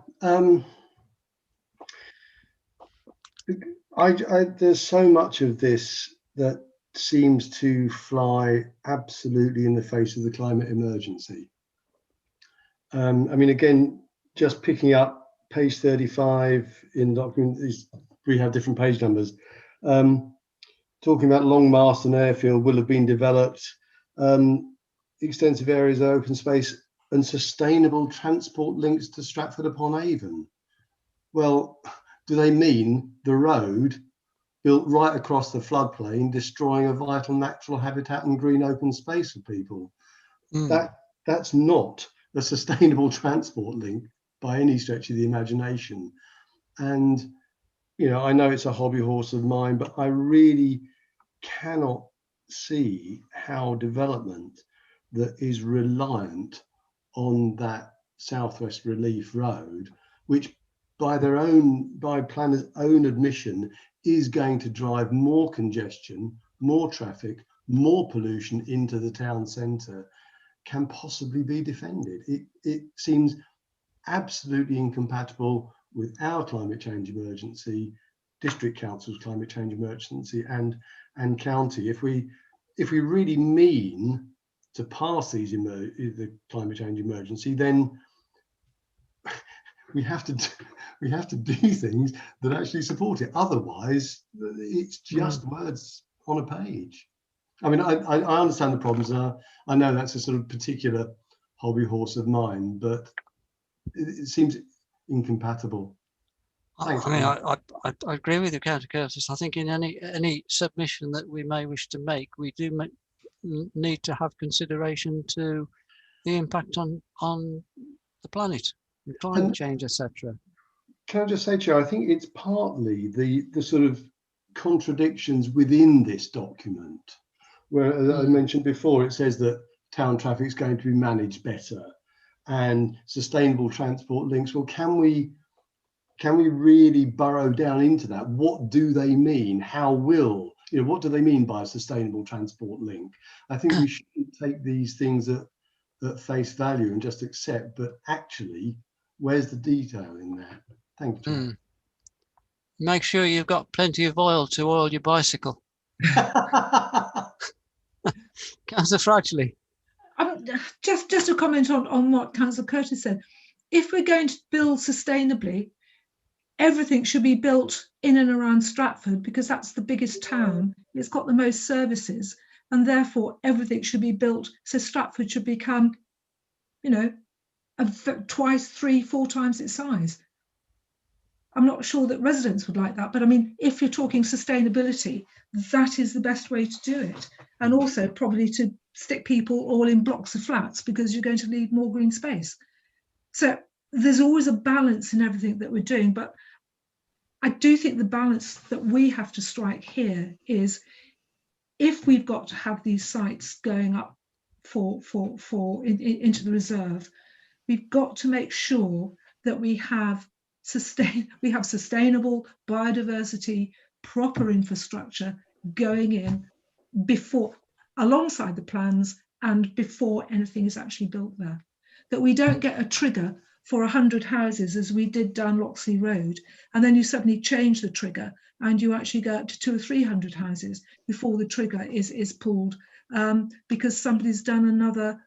There's so much of this that seems to fly absolutely in the face of the climate emergency. I mean, again, just picking up page 35 in document, we have different page numbers. Talking about Long Marston Airfield will have been developed, extensive areas of open space and sustainable transport links to Stratford-upon-Avon. Well, do they mean the road built right across the floodplain, destroying a vital natural habitat and green open space for people? That's not a sustainable transport link by any stretch of the imagination. And, you know, I know it's a hobby horse of mine, but I really cannot see how development that is reliant on that Southwest Relief Road, which by planners' own admission is going to drive more congestion, more traffic, more pollution into the town centre, can possibly be defended. It seems absolutely incompatible with our climate change emergency, district council's climate change emergency, and county. If we really mean to pass the climate change emergency, then we have to do things that actually support it. Otherwise, it's just words on a page. I mean, I understand the problems. I know that's a sort of particular hobby horse of mine, but it seems incompatible. Thanks. I agree with you, Councillor Curtis. I think in any submission that we may wish to make, we do need to have consideration to the impact on the planet, and climate change, etc. Can I just say, Chair, I think it's partly the sort of contradictions within this document, where, as I mentioned before, it says that town traffic is going to be managed better and sustainable transport links. Well, can we really burrow down into that? What do they mean? What do they mean by a sustainable transport link? I think we shouldn't take these things at face value and just accept, but actually, where's the detail in that? Thank you. Make sure you've got plenty of oil to oil your bicycle. Councillor Fradgley. Just a comment on what Councillor Curtis said. If we're going to build sustainably, everything should be built in and around Stratford because that's the biggest town. It's got the most services, and therefore everything should be built so Stratford should become, twice, 3, 4 times its size. I'm not sure that residents would like that, but I mean, if you're talking sustainability, that is the best way to do it. And also probably to stick people all in blocks of flats because you're going to need more green space. So there's always a balance in everything that we're doing, but I do think the balance that we have to strike here is if we've got to have these sites going up into the reserve, we've got to make sure that we have sustainable biodiversity, proper infrastructure going in alongside the plans and before anything is actually built there. That we don't get a trigger for 100 houses as we did down Loxley Road, and then you suddenly change the trigger and you actually go up to 200 or 300 houses before the trigger is pulled because somebody's done another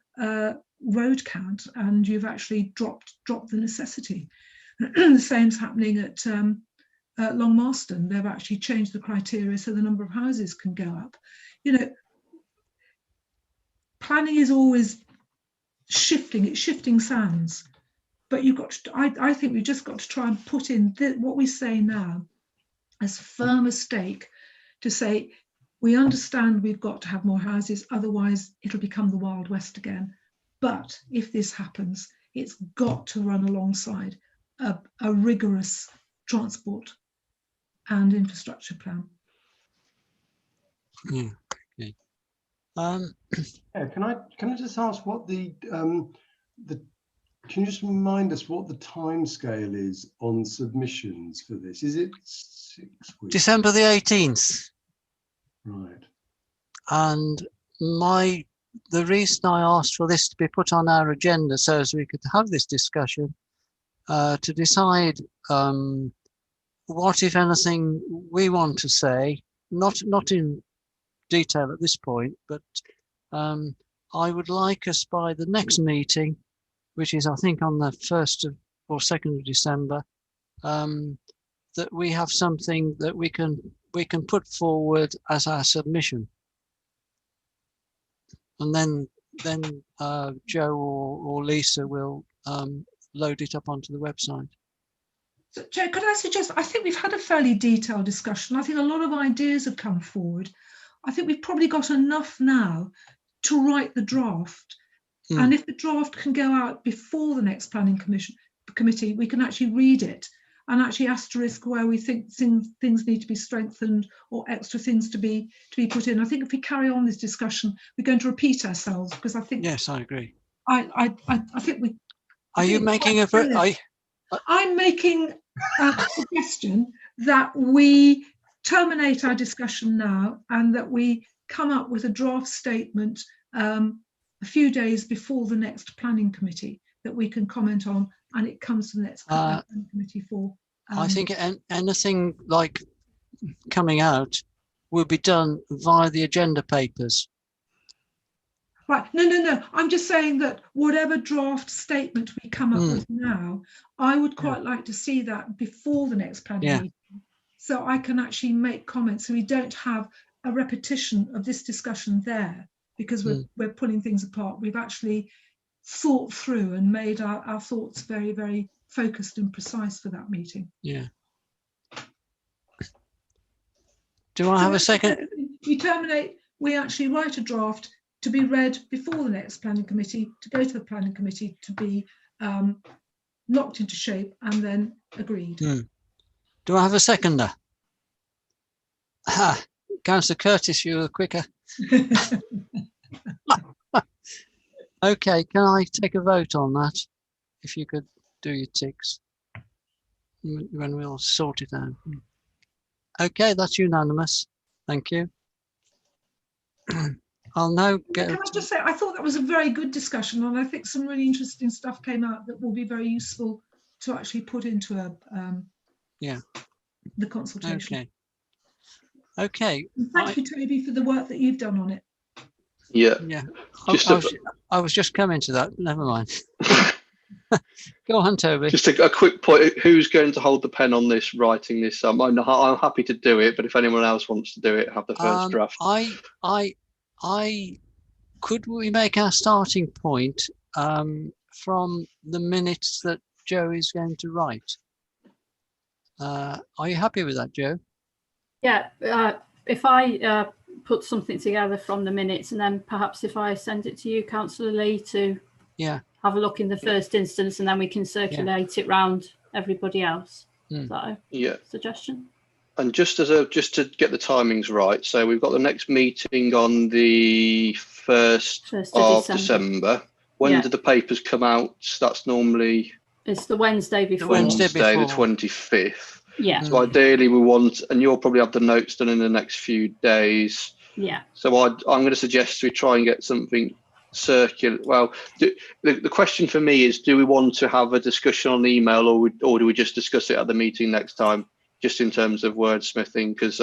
road count and you've actually dropped the necessity. The same's happening at Long Marston, they've actually changed the criteria so the number of houses can go up. You know, planning is always shifting, it's shifting sands. But you've got to, I think we've just got to try and put in what we say now as firm a stake to say, we understand we've got to have more houses, otherwise it'll become the Wild West again. But if this happens, it's got to run alongside a rigorous transport and infrastructure plan. Yeah. Okay. Yeah, can I just ask what can you just remind us what the timescale is on submissions for this? Is it 6 weeks? December the 18th. Right. And the reason I asked for this to be put on our agenda so as we could have this discussion to decide what, if anything, we want to say, not in detail at this point, but I would like us by the next meeting, which is I think on the 1st or 2nd of December, that we have something that we can put forward as our submission. And then Joe or Lisa will load it up onto the website. So, Joe, could I suggest, I think we've had a fairly detailed discussion. I think a lot of ideas have come forward. I think we've probably got enough now to write the draft. And if the draft can go out before the next planning committee, we can actually read it and actually asterisk where we think things need to be strengthened or extra things to be put in. I think if we carry on this discussion, we're going to repeat ourselves, because I think. Yes, I agree. I think we. I'm making a suggestion that we terminate our discussion now and that we come up with a draft statement a few days before the next planning committee that we can comment on, and it comes to the next planning committee for. I think anything like coming out will be done via the agenda papers. Right, no. I'm just saying that whatever draft statement we come up with now, I would quite like to see that before the next planning meeting, so I can actually make comments, so we don't have a repetition of this discussion there, because we're pulling things apart. We've actually thought through and made our thoughts very, very focused and precise for that meeting. Yeah. Do I have a second? We terminate, we actually write a draft to be read before the next planning committee, to go to the planning committee to be knocked into shape and then agreed. Do I have a seconder? Councillor Curtis, you were quicker. Okay, can I take a vote on that? If you could do your ticks, when we'll sort it out. Okay, that's unanimous. Thank you. I'll now get. Can I just say, I thought that was a very good discussion, and I think some really interesting stuff came out that will be very useful to actually put into the consultation. Okay. And thank you, Toby, for the work that you've done on it. Yeah. I was just coming to that. Never mind. Go on, Toby. Just a quick point. Who's going to hold the pen on this, writing this? I'm happy to do it, but if anyone else wants to do it, have the first draft. Could we make our starting point from the minutes that Joe is going to write? Are you happy with that, Joe? Yeah. If I put something together from the minutes, and then perhaps if I send it to you, Councillor Lee, to have a look in the first instance, and then we can circulate it round everybody else. Is that a suggestion? And just to get the timings right, so we've got the next meeting on the 1st of December. When do the papers come out? That's normally... It's the Wednesday before. Wednesday the 25th. Yeah. So ideally we want, and you'll probably have the notes done in the next few days. Yeah. So I'm going to suggest we try and get something circular. Well, the question for me is, do we want to have a discussion on email, or do we just discuss it at the meeting next time, just in terms of wordsmithing? Because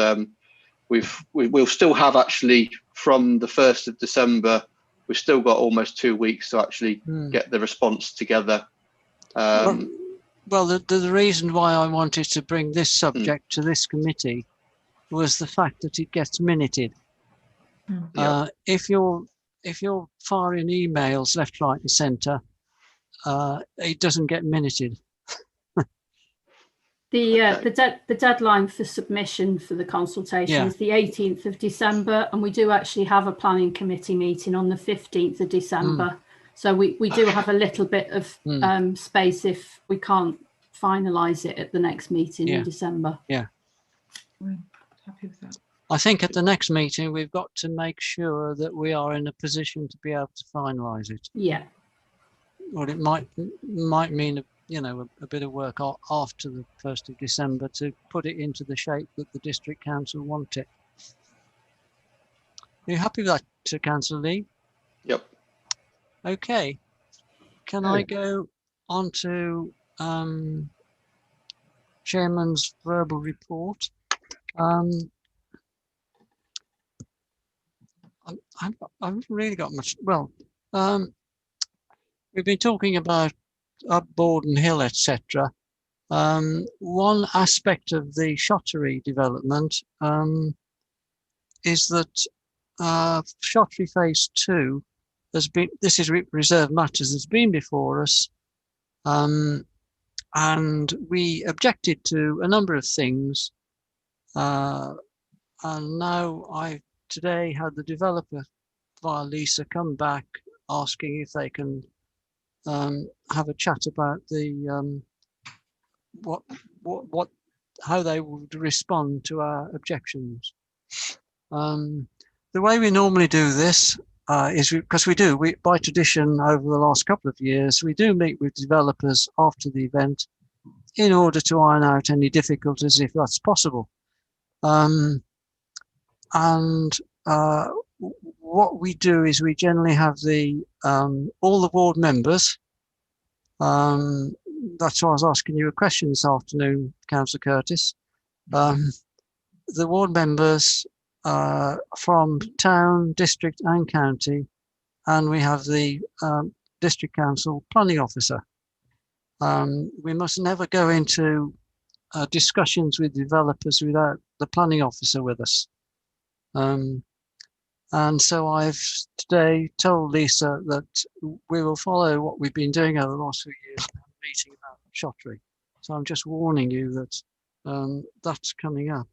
we'll still have, actually, from the 1st of December, we've still got almost 2 weeks to actually get the response together. well, the reason why I wanted to bring this subject to this committee was the fact that it gets minuted. If you're firing emails left, right, and centre, it doesn't get minuted. The deadline for submission for the consultation is the 18th of December, and we do actually have a planning committee meeting on the 15th of December. So we do have a little bit of space if we can't finalise it at the next meeting in December. Yeah, happy with that. I think at the next meeting we've got to make sure that we are in a position to be able to finalise it. Yeah. Well, it might mean a bit of work after the 1st of December to put it into the shape that the district council want it. Are you happy with that, Councillor Lee? Yep. Okay. Can I go on to Chairman's verbal report? I haven't really got much. Well, we've been talking about up Borden Hill, etc. One aspect of the Shottery development is that Shottery Phase 2 has been. This is reserved matters. Has been before us, and we objected to a number of things. And now today had the developer via Lisa come back asking if they can have a chat about the how they would respond to our objections. The way we normally do this is because we by tradition over the last couple of years we do meet with developers after the event in order to iron out any difficulties if that's possible. What we do is we generally have all the ward members. That's why I was asking you a question this afternoon, Councillor Curtis. The ward members from town, district and county, and we have the district council planning officer. We must never go into discussions with developers without the planning officer with us. And so I've today told Lisa that we will follow what we've been doing over the last few years, meeting about Shottery. So I'm just warning you that that's coming up.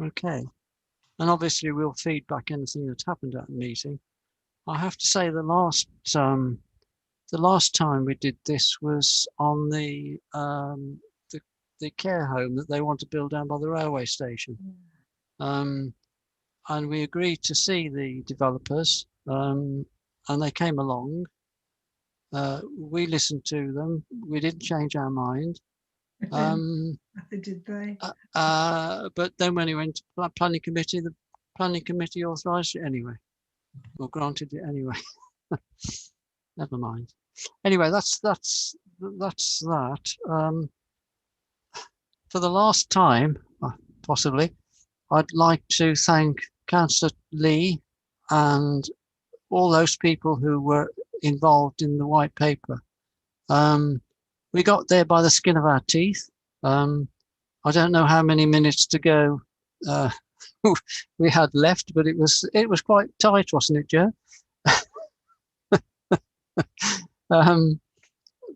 Okay. And obviously we'll feed back anything that's happened at the meeting. I have to say the last time we did this was on the care home that they want to build down by the railway station. And we agreed to see the developers, and they came along. We listened to them. We didn't change our mind. Did they? But then when he went to planning committee, the planning committee authorised it anyway, or granted it anyway. Never mind. Anyway, that's that. For the last time, possibly, I'd like to thank Councillor Lee and all those people who were involved in the white paper. We got there by the skin of our teeth. I don't know how many minutes to go we had left, but it was quite tight, wasn't it, Joe?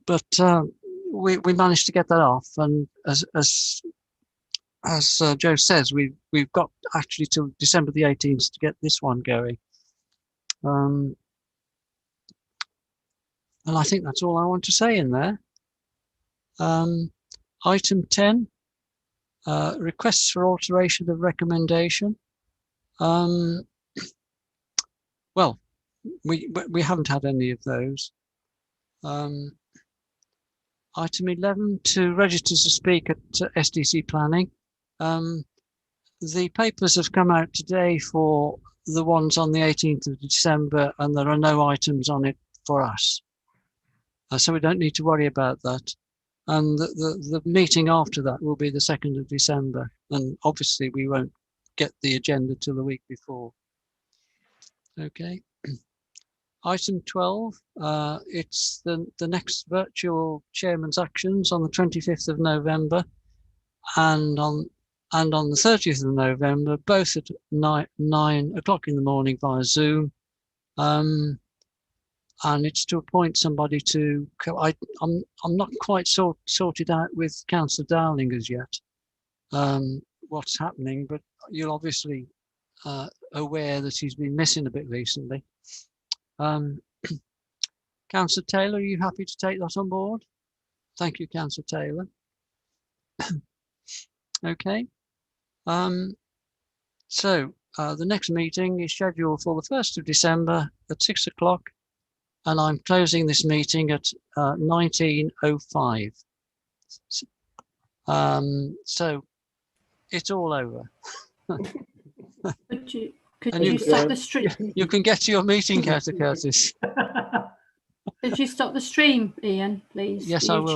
But we managed to get that off, and as Joe says, we've got actually till December the 18th to get this one going. And I think that's all I want to say in there. Item 10, requests for alteration of recommendation. Well, we haven't had any of those. Item 11, to register to speak at SDC planning. The papers have come out today for the ones on the 18th of December, and there are no items on it for us. So we don't need to worry about that. And the meeting after that will be the 2nd of December. And obviously we won't get the agenda till the week before. Okay. Item 12, it's the next virtual chairman's actions on the 25th of November and on the 30th of November, both at 9 o'clock in the morning via Zoom. And it's to appoint somebody to, I'm not quite sorted out with Councillor Dowling as yet, what's happening, but you're obviously aware that he's been missing a bit recently. Councillor Taylor, are you happy to take that on board? Thank you, Councillor Taylor. Okay. So the next meeting is scheduled for the 1st of December at 6 o'clock, and I'm closing this meeting at 19:05. So it's all over. Could you stop the stream? You can get to your meeting, Curtis. Could you stop the stream, Ian, please? Yes, I will.